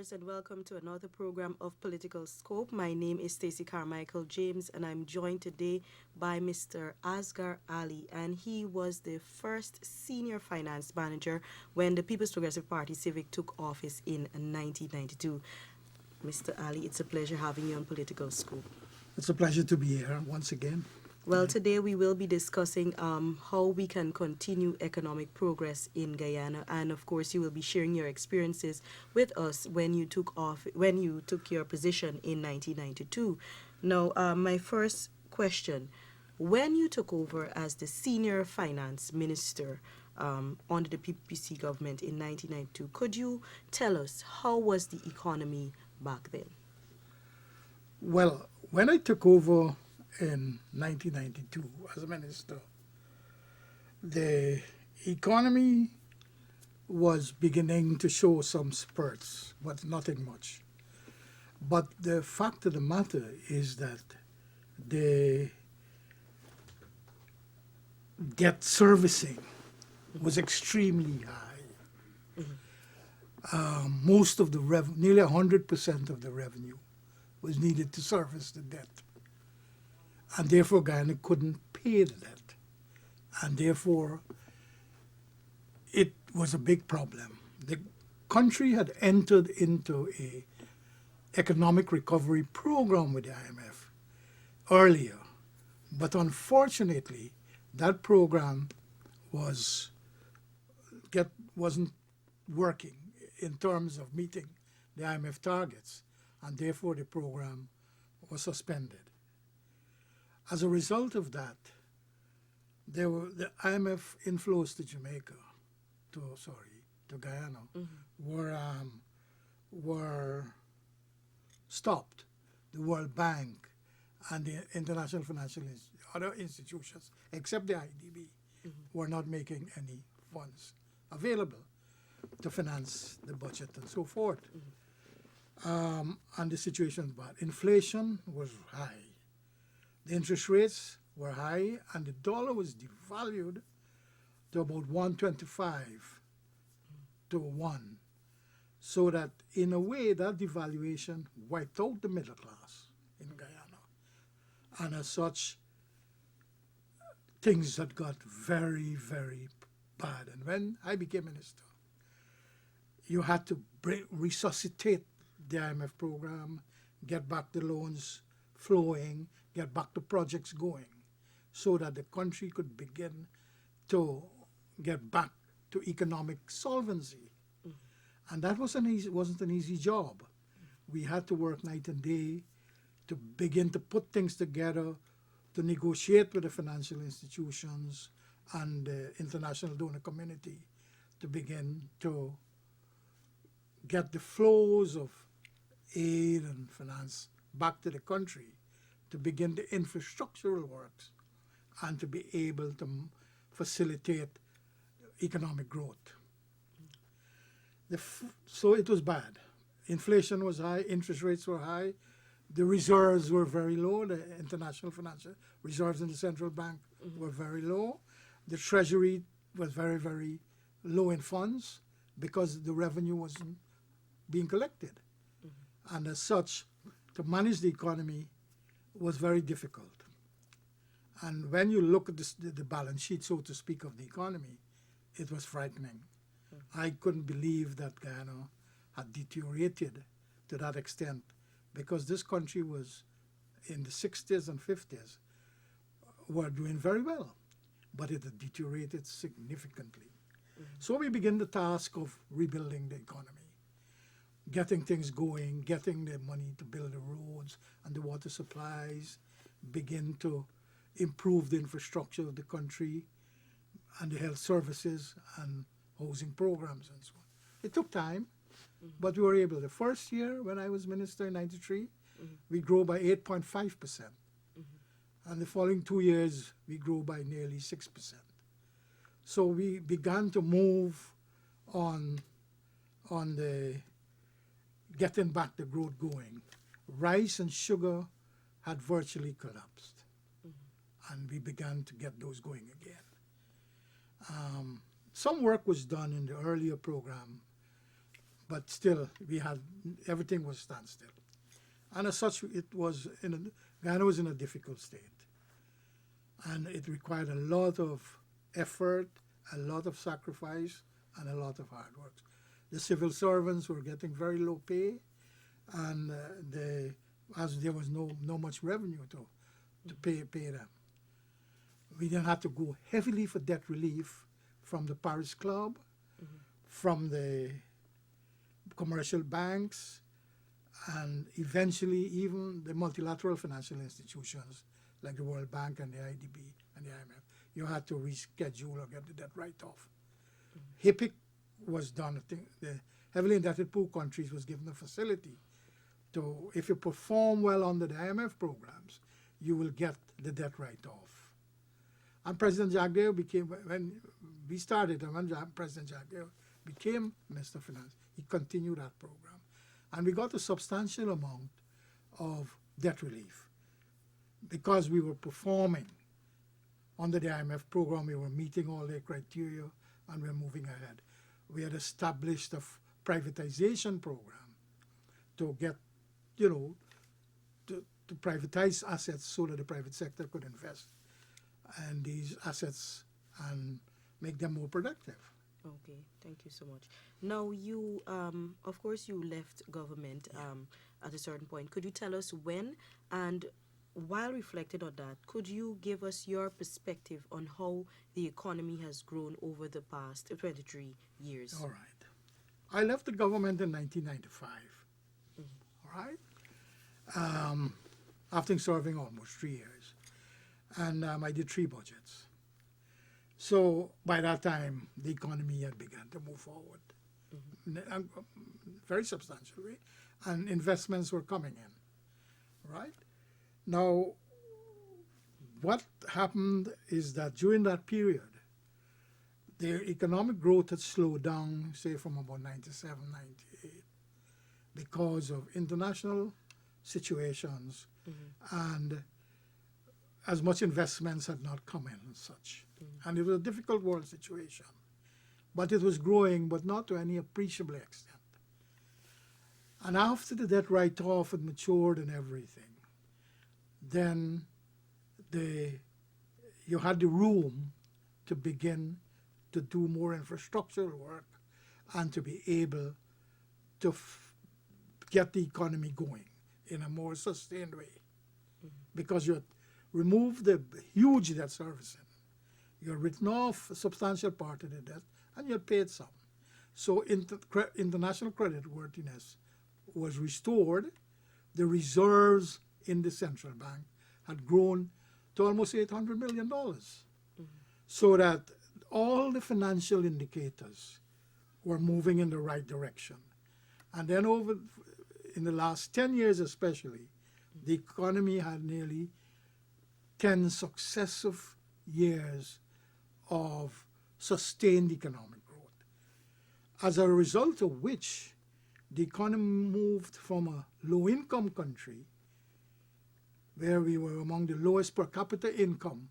listeners, and welcome to another program of Political Scope. My name is Stacey Carmichael James, and I'm joined today by Mr. Asghar Ali, and he was the first senior finance manager when the People's Progressive Party Civic took office in 1992. Mr. Ali, it's a pleasure having you on Political Scope. It's a pleasure to be here once again. Well, today we will be discussing how we can continue economic progress in Guyana, and of course, you will be sharing your experiences with us when you took your position in 1992. Now, my first question: when you took over as the senior finance minister under the PPC government in 1992, could you tell us how was the economy back then? Well, when I took over in 1992 as a minister, the economy was beginning to show some spurts, but nothing much. But the fact of the matter is that the debt servicing was extremely high. Most of the nearly 100% of the revenue was needed to service the debt. And therefore, Guyana couldn't pay the debt. And therefore, it was a big problem. The country had entered into a economic recovery program with the IMF earlier. But unfortunately, that program wasn't working in terms of meeting the IMF targets. And therefore, the program was suspended. As a result of that, the IMF inflows to Guyana, were stopped. The World Bank and the international other institutions, except the IDB, were not making any funds available to finance the budget and so forth. And the situation was bad. Inflation was high. The interest rates were high, and the dollar was devalued to about 125 to 1. So that, in a way, that devaluation wiped out the middle class in Guyana. And as such, things had got very, very bad. And when I became minister, you had to resuscitate the IMF program, get back the loans flowing, get back the projects going, so that the country could begin to get back to economic solvency. And that wasn't an easy job. We had to work night and day to begin to put things together, to negotiate with the financial institutions and the international donor community to begin to get the flows of aid and finance back to the country, to begin the infrastructural works, and to be able to facilitate economic growth. So it was bad. Inflation was high, interest rates were high, the reserves were very low, the international financial reserves in the central bank were very low. The treasury was very, very low in funds because the revenue wasn't being collected. And as such, to manage the economy was very difficult. And when you look at the balance sheet, so to speak, of the economy, it was frightening. I couldn't believe that Guyana had deteriorated to that extent, because this country was, in the 60s and 50s, were doing very well, but it had deteriorated significantly. So we began the task of rebuilding the economy, getting things going, getting the money to build the roads and the water supplies, begin to improve the infrastructure of the country and the health services and housing programs and so on. It took time, but we were able. The first year when I was minister in 93, we grew by 8.5%. And the following 2 years, we grew by nearly 6%. So we began to move on the getting back the growth going. Rice and sugar had virtually collapsed, and we began to get those going again. Some work was done in the earlier program but still everything was standstill. And as such, Guyana was in a difficult state. And it required a lot of effort, a lot of sacrifice, and a lot of hard work. The civil servants were getting very low pay, and as there was no much revenue to pay them. We then had to go heavily for debt relief from the Paris Club, from the commercial banks, and eventually even the multilateral financial institutions like the World Bank and the IDB and the IMF. You had to reschedule or get the debt write-off. HIPIC was done. I think the heavily indebted poor countries was given a facility to, if you perform well under the IMF programs, you will get the debt write-off. And President Jagdeo when we started, and when President Jagdeo became Minister of Finance, he continued that program. And we got a substantial amount of debt relief because we were performing under the IMF program. We were meeting all their criteria and we were moving ahead. We had established a privatization program to get, to privatize assets so that the private sector could invest in these assets and make them more productive. Okay, thank you so much. Now, you, of course, you left government at a certain point. Could you tell us when? And while reflecting on that, could you give us your perspective on how the economy has grown over the past 23 years? All right. I left the government in 1995. All right? After serving almost 3 years. And I did 3 budgets. So by that time, the economy had begun to move forward in a very substantial way, and investments were coming in, right? Now, what happened is that during that period, the economic growth had slowed down, say from about 97, 98, because of international situations, and as much investments had not come in and such. And it was a difficult world situation. But it was growing, but not to any appreciable extent. And after the debt write-off had matured and everything, then you had the room to begin to do more infrastructural work and to be able to get the economy going in a more sustained way. Because you had removed the huge debt servicing. You had written off a substantial part of the debt and you had paid some. So international creditworthiness was restored. The reserves in the central bank had grown to almost $800 million. So that all the financial indicators were moving in the right direction. And then in the last 10 years especially, the economy had nearly 10 successive years of sustained economic growth. As a result of which, the economy moved from a low-income country, where we were among the lowest per capita income.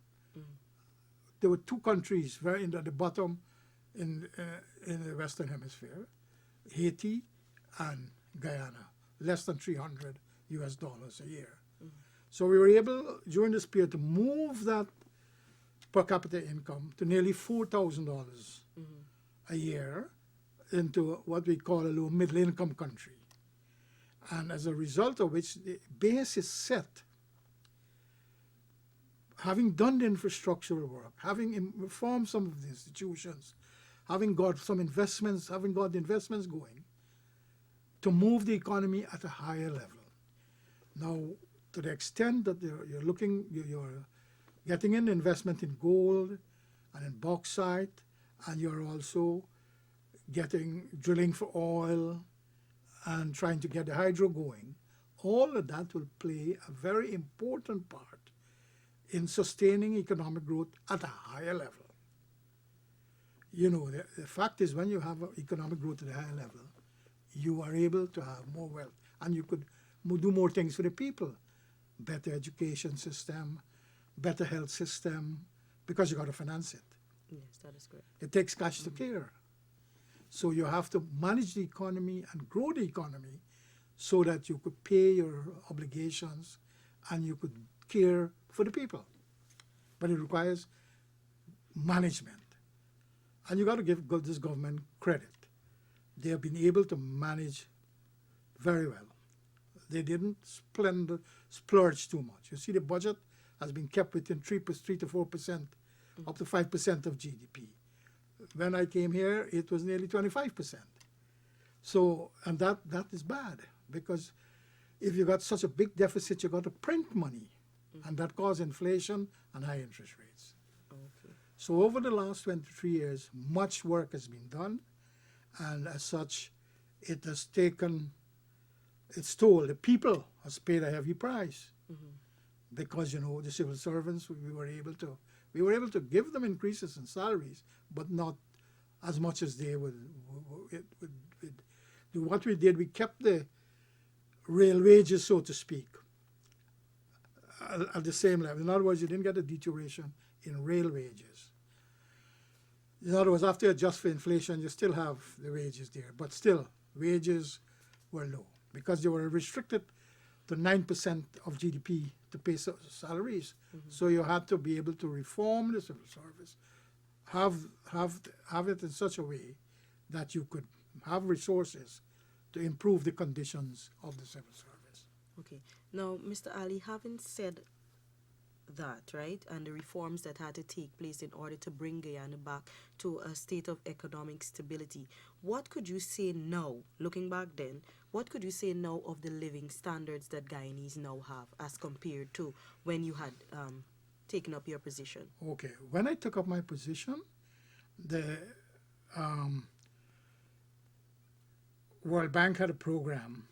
There were 2 countries very at the bottom in the Western Hemisphere, Haiti and Guyana, less than $300 a year. So we were able, during this period, to move that per capita income to nearly $4,000 a year into what we call a low middle income country. And as a result of which, the base is set. Having done the infrastructural work, having reformed some of the institutions, having got some investments, having got the investments going, to move the economy at a higher level. Now, to the extent that you're getting in investment in gold and in bauxite, and you're also drilling for oil and trying to get the hydro going, all of that will play a very important part in sustaining economic growth at a higher level. The fact is, when you have economic growth at a higher level, you are able to have more wealth, and you could do more things for the people. Better education system, better health system, because you got to finance it. Yes, that is correct. It takes cash to care. So you have to manage the economy and grow the economy so that you could pay your obligations and you could care for the people. But it requires management. And you got to give this government credit. They have been able to manage very well. They didn't splurge too much. You see, the budget has been kept within 3 to 4%, up to 5% of GDP. When I came here, it was nearly 25%. So, and that is bad, because if you got such a big deficit, you got to print money, and that causes inflation and high interest rates. Okay. So over the last 23 years, much work has been done, and as such, it has taken its toll. The people has paid a heavy price because, you know, the civil servants, we were able to give them increases in salaries, but not as much as they would do. What we did, we kept the real wages, so to speak, at the same level. In other words, you didn't get a deterioration in real wages. In other words, after you adjust for inflation, you still have the wages there, but still, wages were low because they were restricted to 9% of GDP to pay salaries. So you had to be able to reform the civil service, have it in such a way that you could have resources to improve the conditions of the civil service. Okay. Now, Mr. Ali, having said that, right, and the reforms that had to take place in order to bring Guyana back to a state of economic stability, what could you say now, looking back then, what could you say now of the living standards that Guyanese now have as compared to when you had taken up your position? Okay, when I took up my position, the World Bank had a program,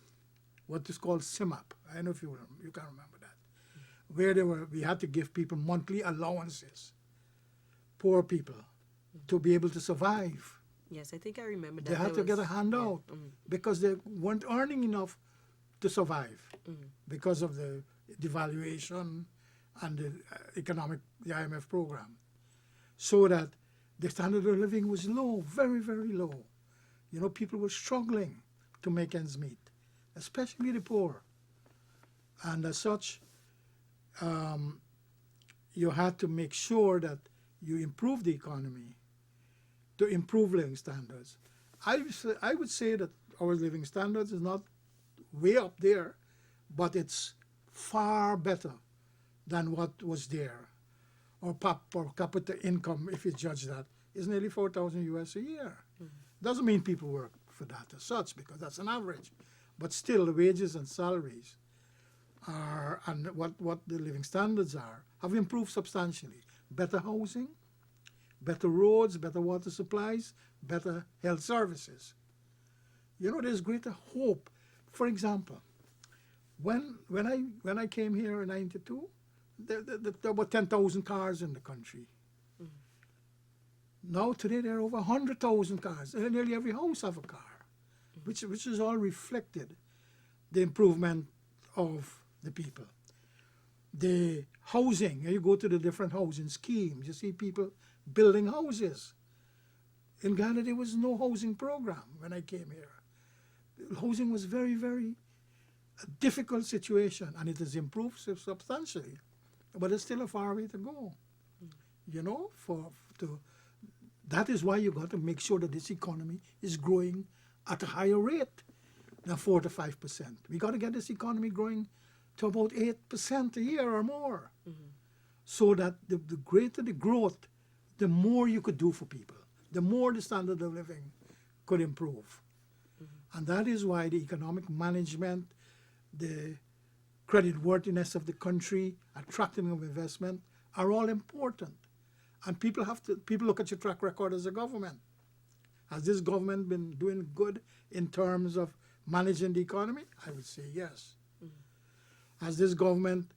what is called CIMAP. I don't know if you can remember that, where we had to give people monthly allowances, poor people, to be able to survive. Yes, I think I remember that. They had to get a handout because they weren't earning enough to survive because of the devaluation and the the IMF program. So that the standard of living was low, very, very low. You know, people were struggling to make ends meet, especially the poor. And as such, you had to make sure that you improve the economy to improve living standards. I would say that our living standards is not way up there, but it's far better than what was there. Our per capita income, if you judge that, is nearly 4,000 US a year. Doesn't mean people work for that as such, because that's an average. But still, the wages and salaries are, and what the living standards are, have improved substantially. Better housing, better roads, better water supplies, better health services. You know, there's greater hope. For example, when I came here in '92, there were 10,000 cars in the country. Now today there are over 100,000 cars. Nearly every house have a car, which is all reflected the improvement of the people. The housing, you go to the different housing schemes, you see people building houses. In Ghana, there was no housing program when I came here. Housing was very, very a difficult situation, and it has improved substantially. But it's still a far way to go. You know, that is why you got to make sure that this economy is growing at a higher rate than 4 to 5%. We got to get this economy growing to about 8% a year or more, so that the greater the growth, the more you could do for people, the more the standard of living could improve. And that is why the economic management, the credit worthiness of the country, attracting of investment are all important. And people look at your track record as a government. Has this government been doing good in terms of managing the economy? I would say yes. Has this government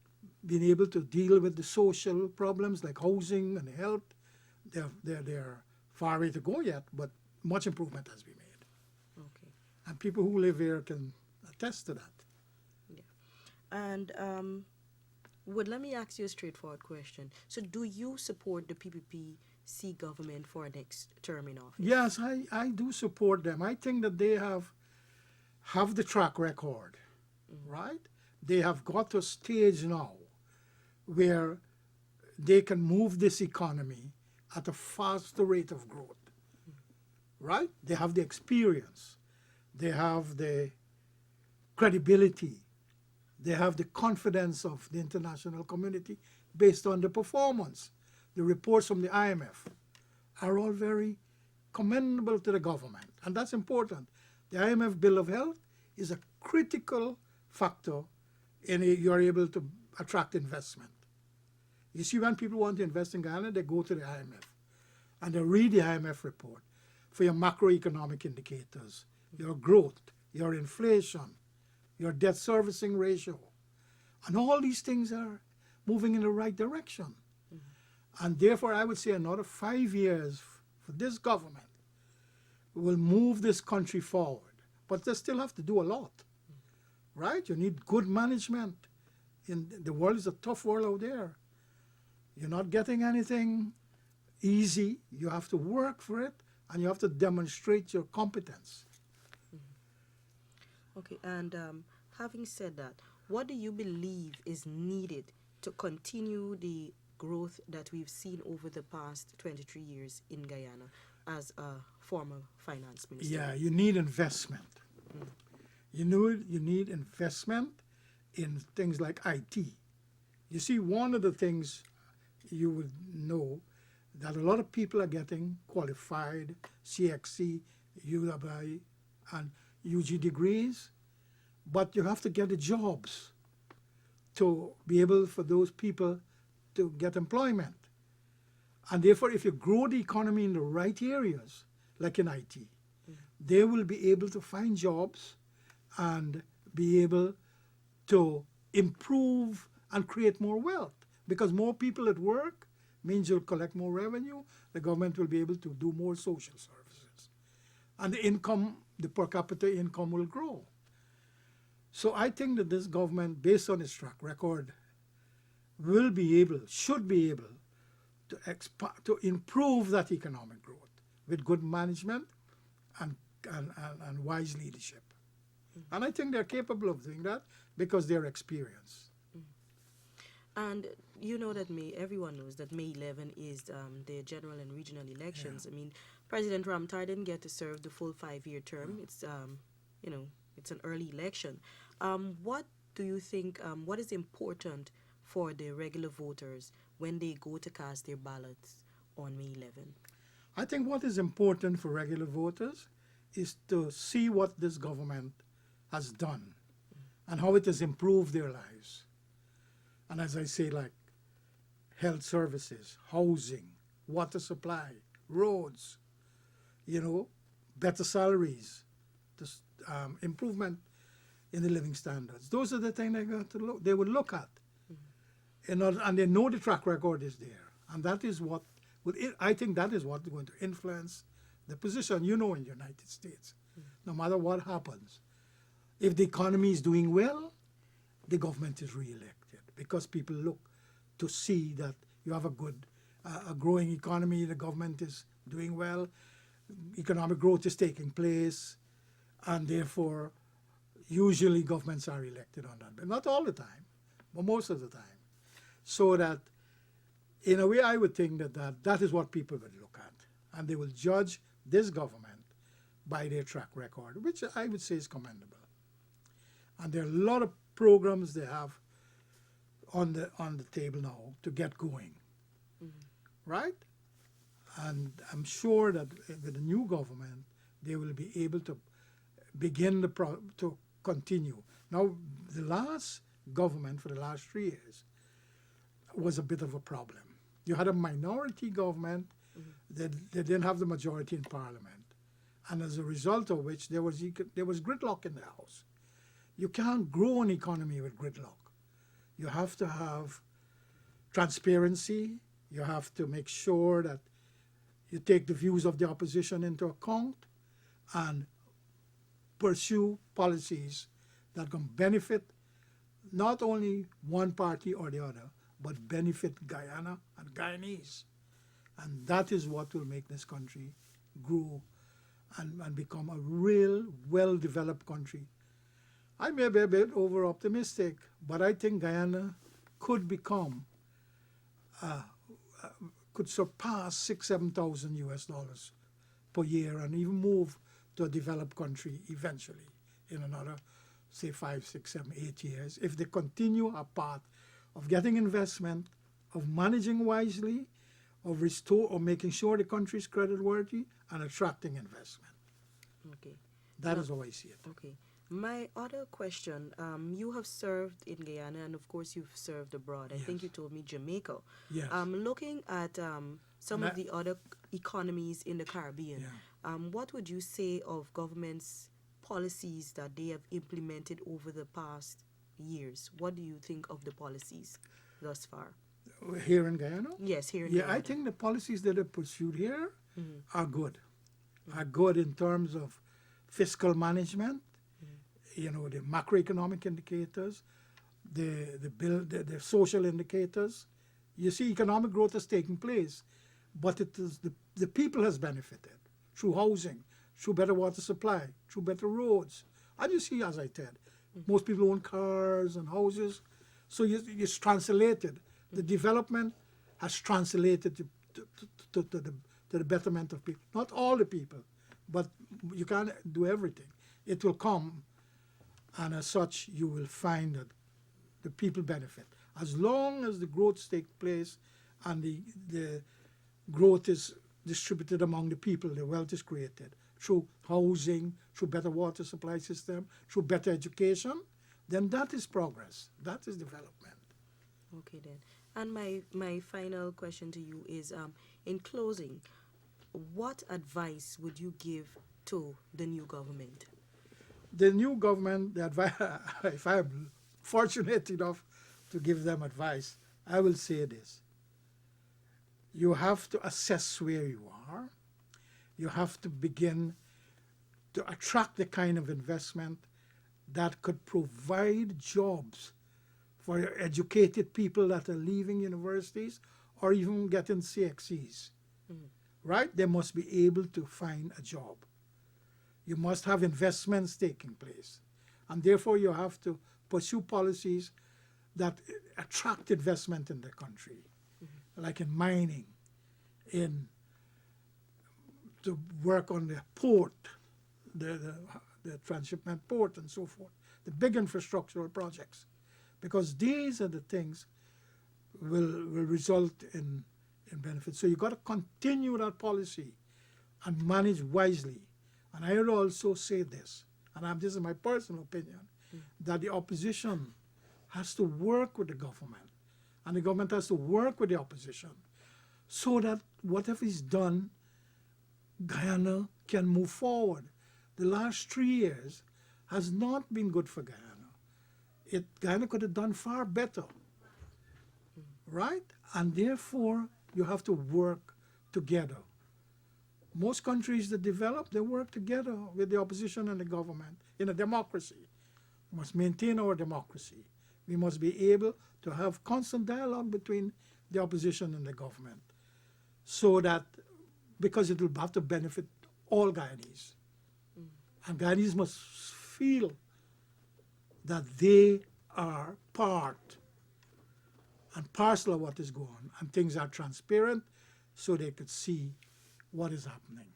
been able to deal with the social problems like housing and health? They're far way to go yet, but much improvement has been made. Okay. And people who live here can attest to that. Yeah. And let me ask you a straightforward question. So do you support the PPP see government for a next term in office? Yes, I do support them. I think that they have the track record, right? They have got to a stage now where they can move this economy at a faster rate of growth, right? They have the experience, they have the credibility, they have the confidence of the international community based on the performance. The reports from the IMF are all very commendable to the government, and that's important. The IMF Bill of Health is a critical factor in you're able to attract investment. You see, when people want to invest in Guyana, they go to the IMF and they read the IMF report for your macroeconomic indicators, your growth, your inflation, your debt servicing ratio. And all these things are moving in the right direction. And therefore, I would say another 5 years for this government will move this country forward. But they still have to do a lot, right? You need good management. The world is a tough world out there. You're not getting anything easy. You have to work for it, and you have to demonstrate your competence. Okay, and having said that, what do you believe is needed to continue the growth that we've seen over the past 23 years in Guyana as a former finance minister? Yeah, you need investment. You need investment in things like IT. You see, one of the things you would know that a lot of people are getting qualified CXC, UWI, and UG degrees, but you have to get the jobs to be able for those people to get employment. And therefore, if you grow the economy in the right areas, like in IT, they will be able to find jobs and be able to improve and create more wealth. Because more people at work means you'll collect more revenue, the government will be able to do more social services. And the income, the per capita income will grow. So I think that this government, based on its track record, should be able to improve that economic growth with good management and wise leadership. And I think they're capable of doing that because they're experienced. And you know that everyone knows that May 11 is the general and regional elections. Yeah. I mean, President Ramthar didn't get to serve the full 5-year term. It's it's an early election. What do you think? What is important for the regular voters when they go to cast their ballots on May 11? I think what is important for regular voters is to see what this government has done and how it has improved their lives. And as I say, like health services, housing, water supply, roads, better salaries, improvement in the living standards. Those are the things they would look at. And they know the track record is there. And that is what, I think that is what is going to influence the position, in the United States. No matter what happens. If the economy is doing well, the government is re-elected because people look to see that you have a growing economy, the government is doing well, economic growth is taking place, and therefore, usually governments are elected on that. But not all the time, but most of the time. So that, in a way, I would think that is what people would look at. And they will judge this government by their track record, which I would say is commendable. And there are a lot of programs they have on the table now to get going, right? And I'm sure that with the new government, they will be able to begin to continue. Now, the last government for the last 3 years was a bit of a problem. You had a minority government that they didn't have the majority in parliament, and as a result of which there was gridlock in the house. You can't grow an economy with gridlock. You have to have transparency. You have to make sure that you take the views of the opposition into account and pursue policies that can benefit not only one party or the other, but benefit Guyana and Guyanese. And that is what will make this country grow and become a real, well-developed country. I may be a bit over-optimistic, but I think Guyana could become, could surpass 7,000 US dollars per year and even move to a developed country eventually in another, say, 5, 6, 7, 8 years, if they continue a path of getting investment, of managing wisely, of restore or making sure the country is creditworthy and attracting investment. Okay. That Now- is how I see it. Okay. My other question, you have served in Guyana and of course you've served abroad. I think Yes. you told me Jamaica. Yes. Looking at some And of the other economies in the Caribbean, Yeah. what would you say of government's policies that they have implemented over the past years? What do you think of the policies thus far? Here in Guyana? Yes, here in Yeah, Guyana. I think the policies that are pursued here Mhm. are good. Are good in terms of fiscal management, you know, the macroeconomic indicators, the social indicators. You see, economic growth is taking place, but it is the people has benefited through housing, through better water supply, through better roads. And you see, as I said, most people own cars and houses, so it's translated. The development has translated to the betterment of people. Not all the people, but you can't do everything. It will come, and as such, you will find that the people benefit. As long as the growth takes place and the growth is distributed among the people, the wealth is created through housing, through better water supply system, through better education, then that is progress. That is development. Okay then. And my final question to you is, in closing, what advice would you give to the new government? The new government, the advice, if I'm fortunate enough to give them advice, I will say this. You have to assess where you are. You have to begin to attract the kind of investment that could provide jobs for your educated people that are leaving universities or even getting CXCs. Right? They must be able to find a job. You must have investments taking place. And therefore, you have to pursue policies that attract investment in the country, like in mining, to work on the port, the transshipment port, and so forth, the big infrastructural projects, because these are the things will result in benefits. So you got to continue that policy and manage wisely. And I would also say this, and this is my personal opinion, that the opposition has to work with the government, and the government has to work with the opposition, so that whatever is done, Guyana can move forward. The last 3 years has not been good for Guyana. Guyana could have done far better, right? And therefore, you have to work together. Most countries that develop, they work together with the opposition and the government in a democracy. We must maintain our democracy. We must be able to have constant dialogue between the opposition and the government, so that, because it will have to benefit all Guyanese. And Guyanese must feel that they are part and parcel of what is going on, and things are transparent so they could see what is happening.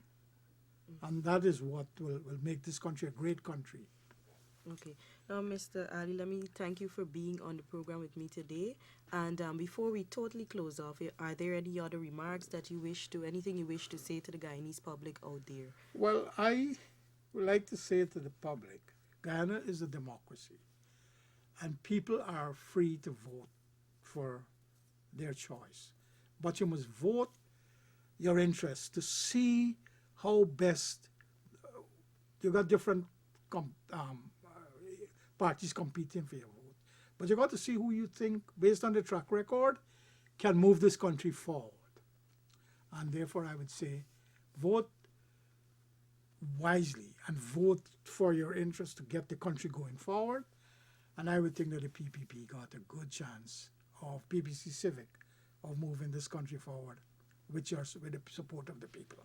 And that is what will make this country a great country. Okay. Now, Mr. Ali, let me thank you for being on the program with me today. And before we totally close off, are there any other remarks that you wish to, anything you wish to say to the Guyanese public out there? Well, I would like to say to the public, Guyana is a democracy, and people are free to vote for their choice. But you must vote your interest to see how best. You got different parties competing for your vote, but you got to see who you think, based on the track record, can move this country forward. And therefore, I would say, vote wisely and vote for your interest to get the country going forward. And I would think that the PPP got a good chance, of PPC Civic, of moving this country forward with the support of the people.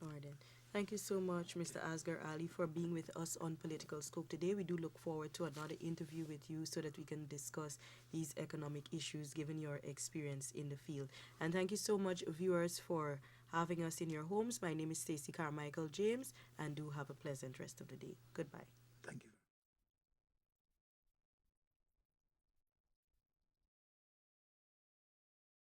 All right then. Thank you so much, Mr. Asghar Ali, for being with us on Political Scope today. We do look forward to another interview with you so that we can discuss these economic issues given your experience in the field. And thank you so much, viewers, for having us in your homes. My name is Stacey Carmichael James, and do have a pleasant rest of the day. Goodbye. Thank you.